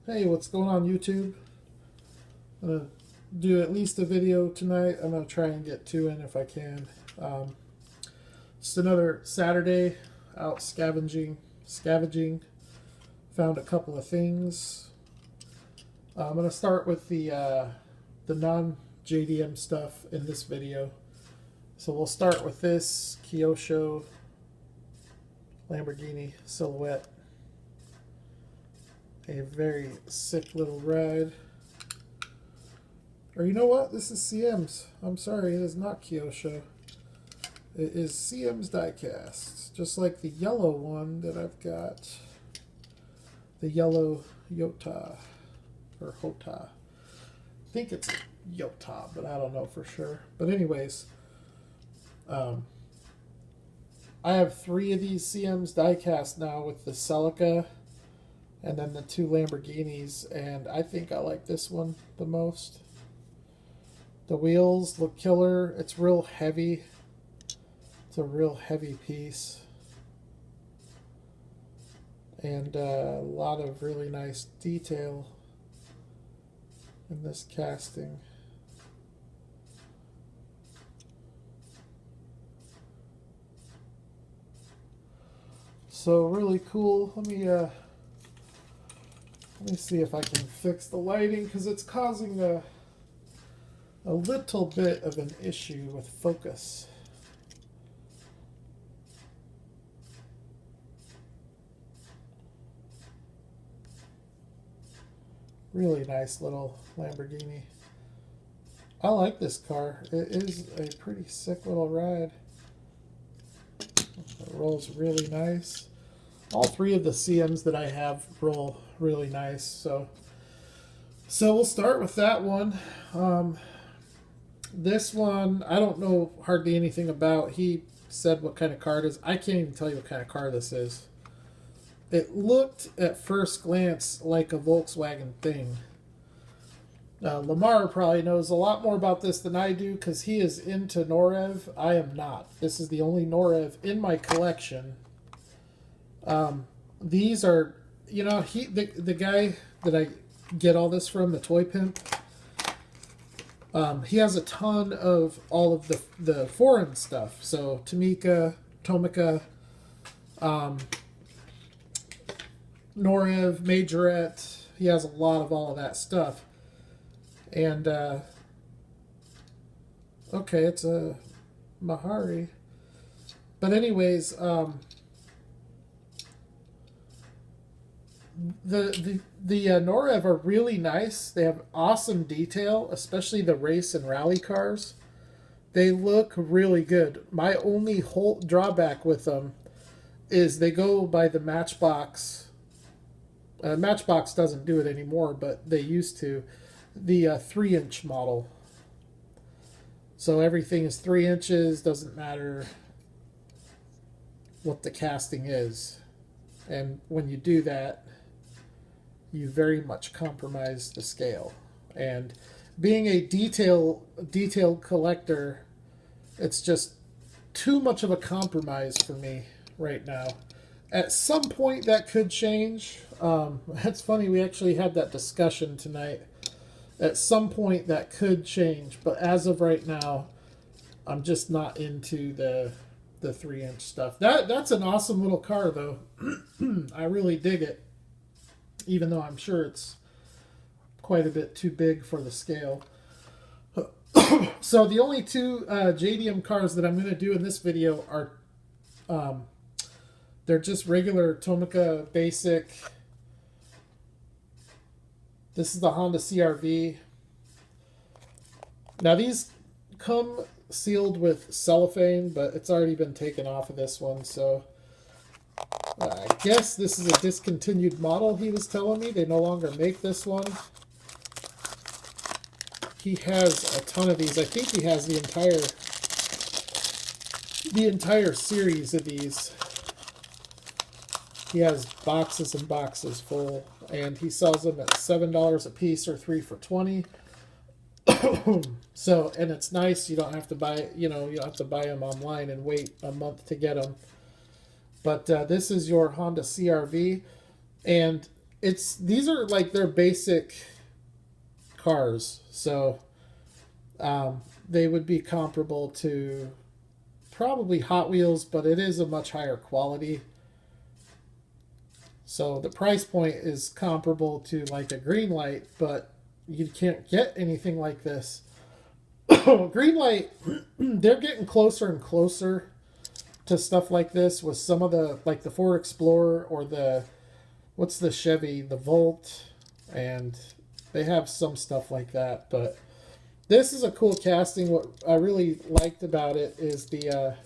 Hey, what's going on YouTube? I'm going to do at least a video tonight. I'm going to try and get two in if I can. Just another Saturday out scavenging. Found a couple of things. I'm going to start with the non-JDM stuff in this video. So we'll start with this Kyosho Lamborghini Silhouette. A very sick little ride. Or you know what? This is CM's. I'm sorry, it is not Kyosho. It is CM's diecast. Just like the yellow one that I've got. The yellow Yota. Or Hota. I think it's Yota, but I don't know for sure. But anyways, I have 3 of these CM's diecast now with the Celica and then the 2 Lamborghinis, and I think I like this one the most. The wheels look killer. It's real heavy. It's a real heavy piece. And a lot of really nice detail in this casting. So really cool. Let me see if I can fix the lighting, because it's causing a little bit of an issue with focus. Really nice little Lamborghini. I like this car. It is a pretty sick little ride. It rolls really nice. All 3 of the CMs that I have roll really nice. So we'll start with that one. This one, I don't know hardly anything about. He said what kind of car it is. I can't even tell you what kind of car this is. It looked at first glance like a Volkswagen thing. Lamar probably knows a lot more about this than I do because he is into Norev. I am not. This is the only Norev in my collection. These are, you know, the guy that I get all this from, the Toy Pimp, he has a ton of all of the foreign stuff. So Tomica, Norev, Majorette. He has a lot of all of that stuff. And okay, it's a Mahari. But anyways, the Norev are really nice. They have awesome detail, especially the race and rally cars. They look really good. My only whole drawback with them is they go by the Matchbox. Matchbox doesn't do it anymore, but they used to. The 3-inch model. So everything is 3 inches. Doesn't matter what the casting is. And when you do that, you very much compromise the scale. And being a detailed collector, it's just too much of a compromise for me right now. At some point that could change. It's funny, we actually had that discussion tonight. At some point that could change, but as of right now, I'm just not into the 3-inch stuff. That's an awesome little car though. I really dig it. Even though I'm sure it's quite a bit too big for the scale. So the only 2 JDM cars that I'm going to do in this video are, they're just regular Tomica basic. This is the Honda CR-V. Now these come sealed with cellophane, but it's already been taken off of this one, so I guess this is a discontinued model, he was telling me. They no longer make this one. He has a ton of these. I think he has the entire series of these. He has boxes and boxes full, and he sells them at $7 a piece or 3 for $20. So, and it's nice. You don't have to buy, you don't have to buy them online and wait a month to get them. But this is your Honda CR-V, and these are like their basic cars, so they would be comparable to probably Hot Wheels, but it is a much higher quality. So the price point is comparable to like a Greenlight, but you can't get anything like this. Greenlight, they're getting closer and closer to stuff like this with some of the, like the Ford Explorer or the, what's the Chevy, the Volt, and they have some stuff like that. But this is a cool casting. What I really liked about it is the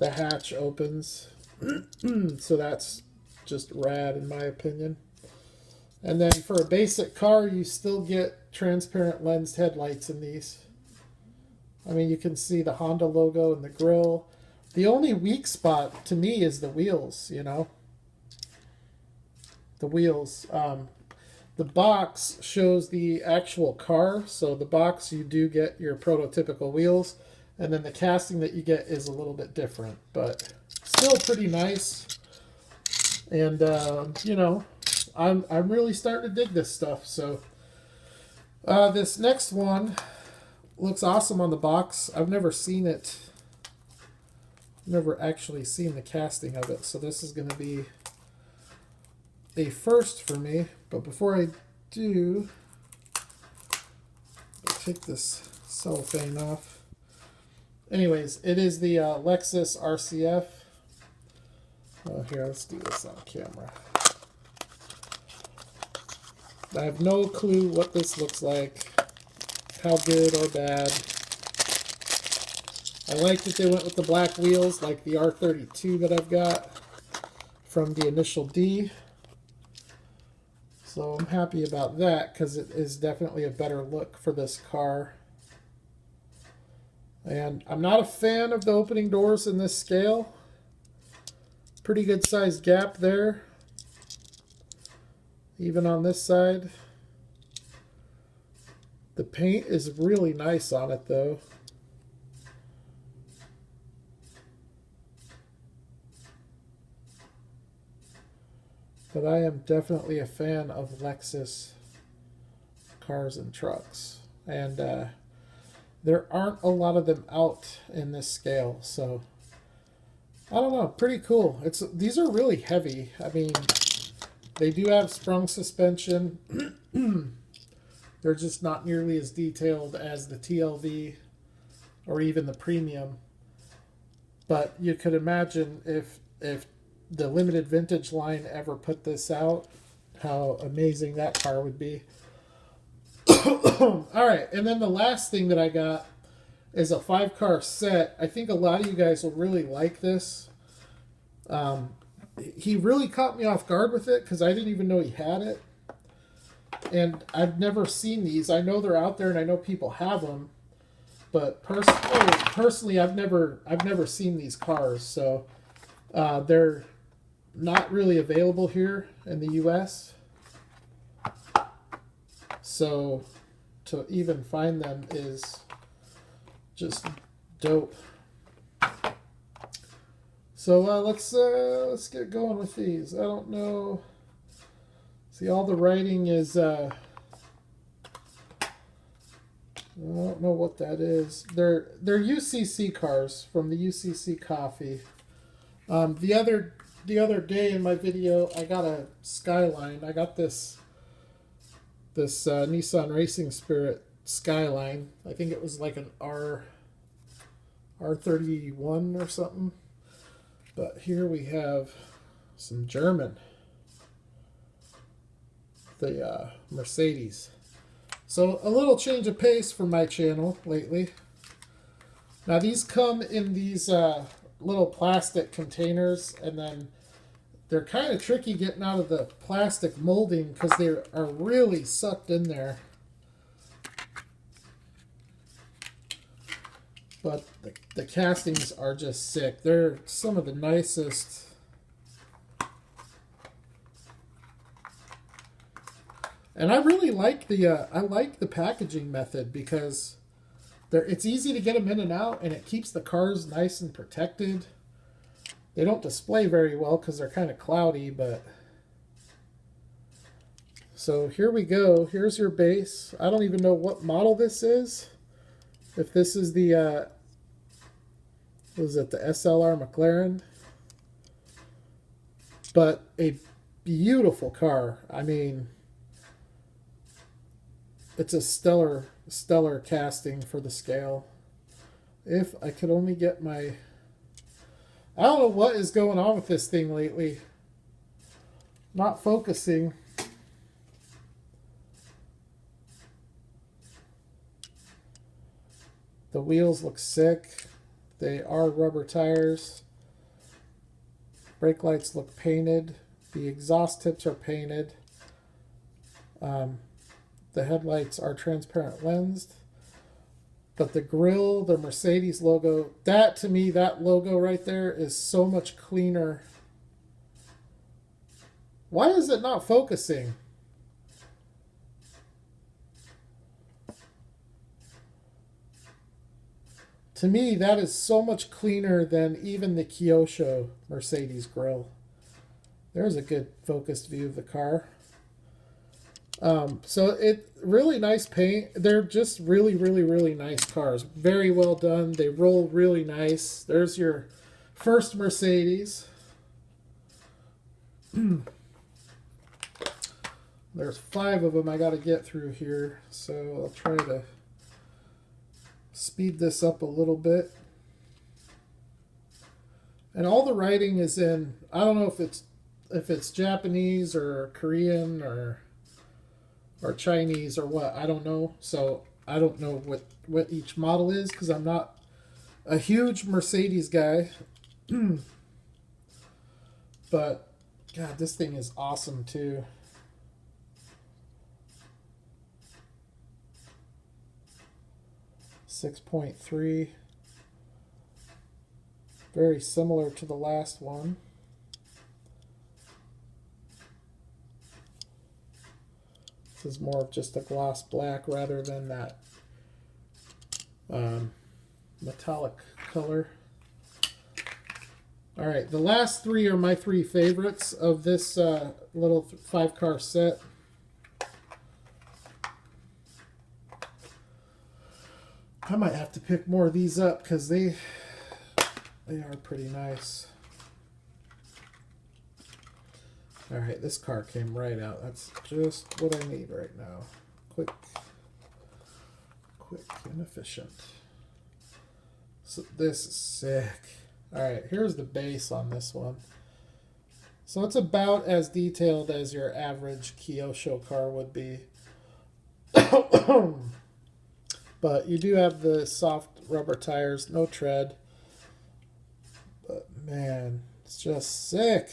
hatch opens. So that's just rad in my opinion. And then for a basic car, you still get transparent lensed headlights in these. I mean, you can see the Honda logo in the grille. The only weak spot to me is the wheels, you know. The wheels. The box shows the actual car. So the box, you do get your prototypical wheels. And then the casting that you get is a little bit different. But still pretty nice. And, you know, I'm really starting to dig this stuff. So this next one looks awesome on the box. I've never seen it. Never actually seen the casting of it. So this is going to be a first for me. But before I do, I'll take this cellophane off. Anyways, it is the Lexus RCF. Here, let's do this on camera. I have no clue what this looks like, how good or bad. I like that they went with the black wheels like the R32 that I've got from the initial D. So I'm happy about that because it is definitely a better look for this car. And I'm not a fan of the opening doors in this scale. Pretty good sized gap there. Even on this side. The paint is really nice on it though. But I am definitely a fan of Lexus cars and trucks. And there aren't a lot of them out in this scale, so I don't know, pretty cool. These are really heavy. I mean, they do have sprung suspension. They're just not nearly as detailed as the TLV or even the Premium. But you could imagine if the limited vintage line ever put this out, how amazing that car would be. All right, and then the last thing that I got is a 5-car set. I think a lot of you guys will really like this. He really caught me off guard with it because I didn't even know he had it. And I've never seen these. I know they're out there and I know people have them. But personally, I've never seen these cars. So they're not really available here in the US. So to even find them is just dope. So let's get going with these. I don't know. See, all the writing is I don't know what that is. They're UCC cars from the UCC coffee. The other day in my video, I got a Skyline. I got this Nissan Racing Spirit Skyline. I think it was like an R31 or something. But here we have some German. The Mercedes. So a little change of pace for my channel lately. Now these come in these little plastic containers, and then they're kind of tricky getting out of the plastic molding because they are really sucked in there. But the castings are just sick. They're some of the nicest. And I really like the packaging method because it's easy to get them in and out, and it keeps the cars nice and protected. They don't display very well because they're kind of cloudy, but So here we go. Here's your base. I don't even know what model this is. If this is the, what is it, the SLR McLaren? But a beautiful car. I mean, it's a stellar casting for the scale. If I could only get my... I don't know what is going on with this thing lately. Not focusing. The wheels look sick. They are rubber tires. Brake lights look painted. The exhaust tips are painted. The headlights are transparent lensed. But the grille, the Mercedes logo, that to me, that logo right there is so much cleaner. Why is it not focusing? To me, that is so much cleaner than even the Kyosho Mercedes grille. There's a good focused view of the car. So it really nice paint. They're just really nice cars. Very well done. They roll really nice. There's your first Mercedes. There's 5 of them I got to get through here, so I'll try to speed this up a little bit. And all the writing is in, I don't know if it's Japanese or Korean or Chinese or what, I don't know. So I don't know what each model is because I'm not a huge Mercedes guy. But God, this thing is awesome too. .3, very similar to the last one. This is more of just a gloss black rather than that metallic color. All right, the last 3 are my 3 favorites of this little 5-car set. I might have to pick more of these up because they are pretty nice. All right, this car came right out. That's just what I need right now. Quick and efficient. So this is sick. All right, here's the base on this one. So it's about as detailed as your average Kyosho car would be. But you do have the soft rubber tires, no tread. But man, it's just sick.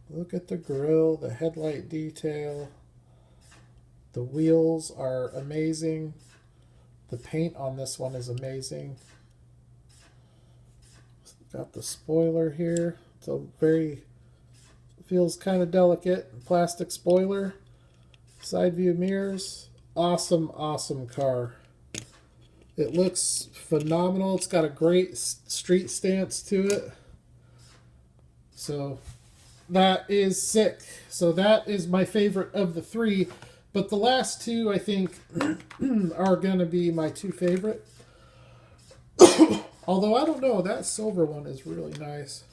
Look at the grille, the headlight detail. The wheels are amazing. The paint on this one is amazing. Got the spoiler here. It's a feels kind of delicate. Plastic spoiler. Side view mirrors. Awesome car. It looks phenomenal. It's got a great street stance to it. So that is sick. So that is my favorite of the 3. But the last 2, I think, are going to be my 2 favorite. Although, I don't know. That silver one is really nice.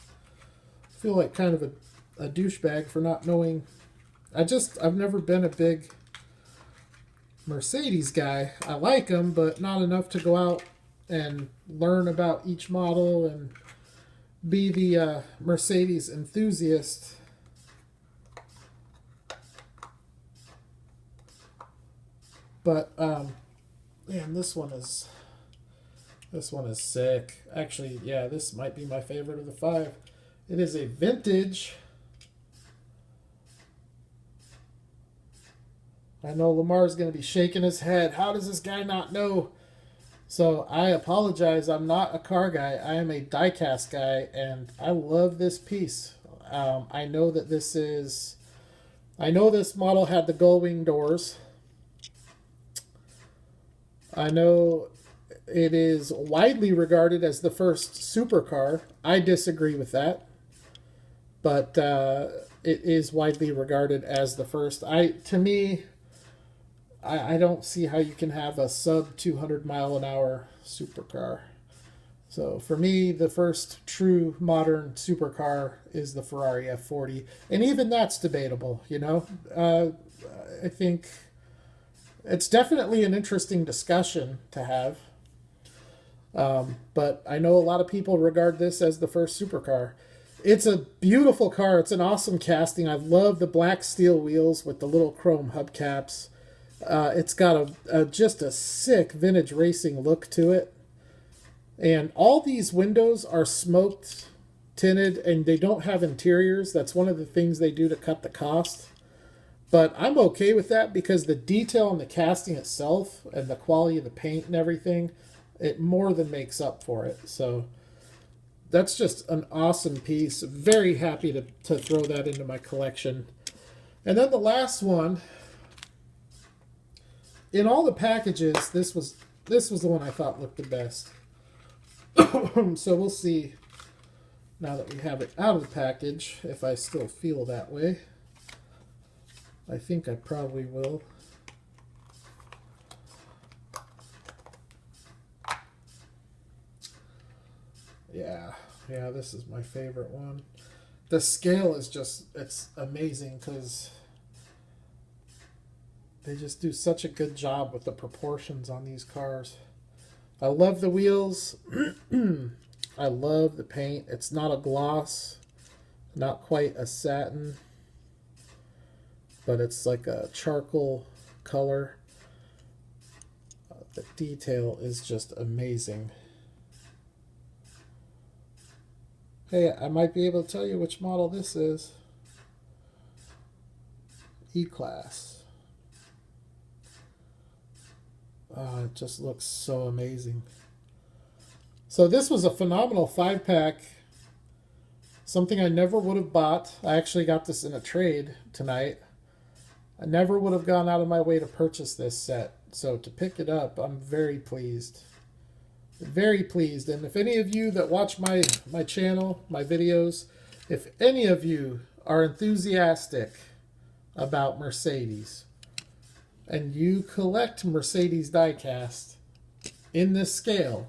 I feel like kind of a douchebag for not knowing. I've never been a big Mercedes guy. I like them, but not enough to go out and learn about each model and be the Mercedes enthusiast. But man, this one is sick. Actually, yeah, this might be my favorite of the 5. It is a vintage. I know Lamar's going to be shaking his head. How does this guy not know? So I apologize. I'm not a car guy. I am a diecast guy, and I love this piece. I know that this model had the gull wing doors. I know it is widely regarded as the first supercar. I disagree with that. but it is widely regarded as the first. To me, I don't see how you can have a sub 200 mile an hour supercar. So for me, the first true modern supercar is the Ferrari F40, and even that's debatable. You know, I think it's definitely an interesting discussion to have. But I know a lot of people regard this as the first supercar. It's a beautiful car. It's an awesome casting. I love the black steel wheels with the little chrome hubcaps. It's got just a sick vintage racing look to it. And all these windows are smoked, tinted, and they don't have interiors. That's one of the things they do to cut the cost. But I'm okay with that because the detail on the casting itself and the quality of the paint and everything, it more than makes up for it. So that's just an awesome piece. Very happy to throw that into my collection. And then the last one, in all the packages, this was the one I thought looked the best. So we'll see now that we have it out of the package if I still feel that way. I think I probably will. Yeah, this is my favorite one. The scale is just, it's amazing because they just do such a good job with the proportions on these cars. I love the wheels. I love the paint. It's not a gloss, not quite a satin, but it's like a charcoal color. The detail is just amazing. Hey, I might be able to tell you which model this is. E-Class. Oh, it just looks so amazing. So this was a phenomenal 5-pack. Something I never would have bought. I actually got this in a trade tonight. I never would have gone out of my way to purchase this set. So to pick it up, I'm very pleased. Very pleased. And if any of you that watch my channel, my videos, if any of you are enthusiastic about Mercedes and you collect Mercedes diecast in this scale,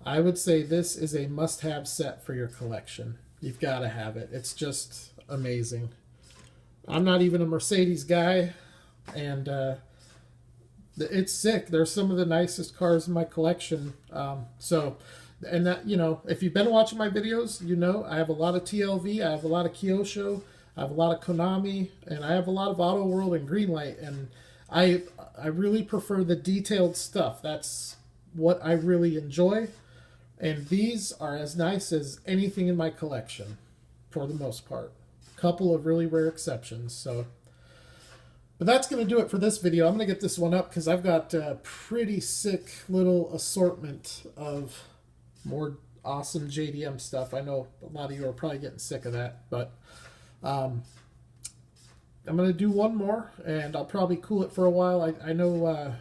I would say this is a must-have set for your collection. You've got to have it. It's just amazing. I'm not even a Mercedes guy, and it's sick. They're some of the nicest cars in my collection. And that, you know, if you've been watching my videos, you know I have a lot of TLV, I have a lot of Kyosho, I have a lot of Konami, and I have a lot of Auto World and Greenlight, and I really prefer the detailed stuff. That's what I really enjoy, and these are as nice as anything in my collection, for the most part. A couple of really rare exceptions, so... But that's going to do it for this video. I'm going to get this one up because I've got a pretty sick little assortment of more awesome JDM stuff. I know a lot of you are probably getting sick of that, but I'm going to do one more, and I'll probably cool it for a while. I know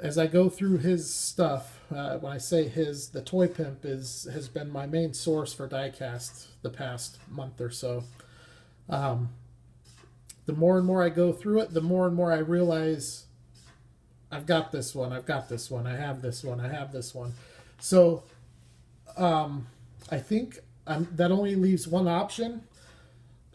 as I go through his stuff, when I say his, the Toy Pimp has been my main source for diecast the past month or so. The more and more I go through it, the more and more I realize I've got this one, I've got this one, I have this one, I have this one. So I think that only leaves one option.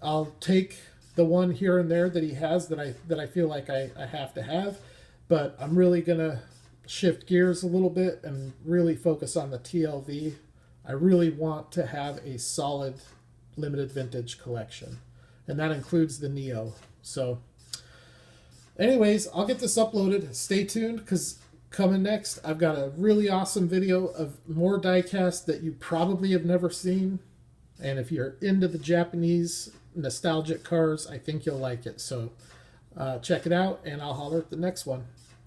I'll take the one here and there that he has that I feel like I have to have, but I'm really going to shift gears a little bit and really focus on the TLV. I really want to have a solid limited vintage collection. And that includes the Neo. So anyways, I'll get this uploaded. Stay tuned because coming next, I've got a really awesome video of more diecast that you probably have never seen. And if you're into the Japanese nostalgic cars, I think you'll like it. So check it out, and I'll holler at the next one.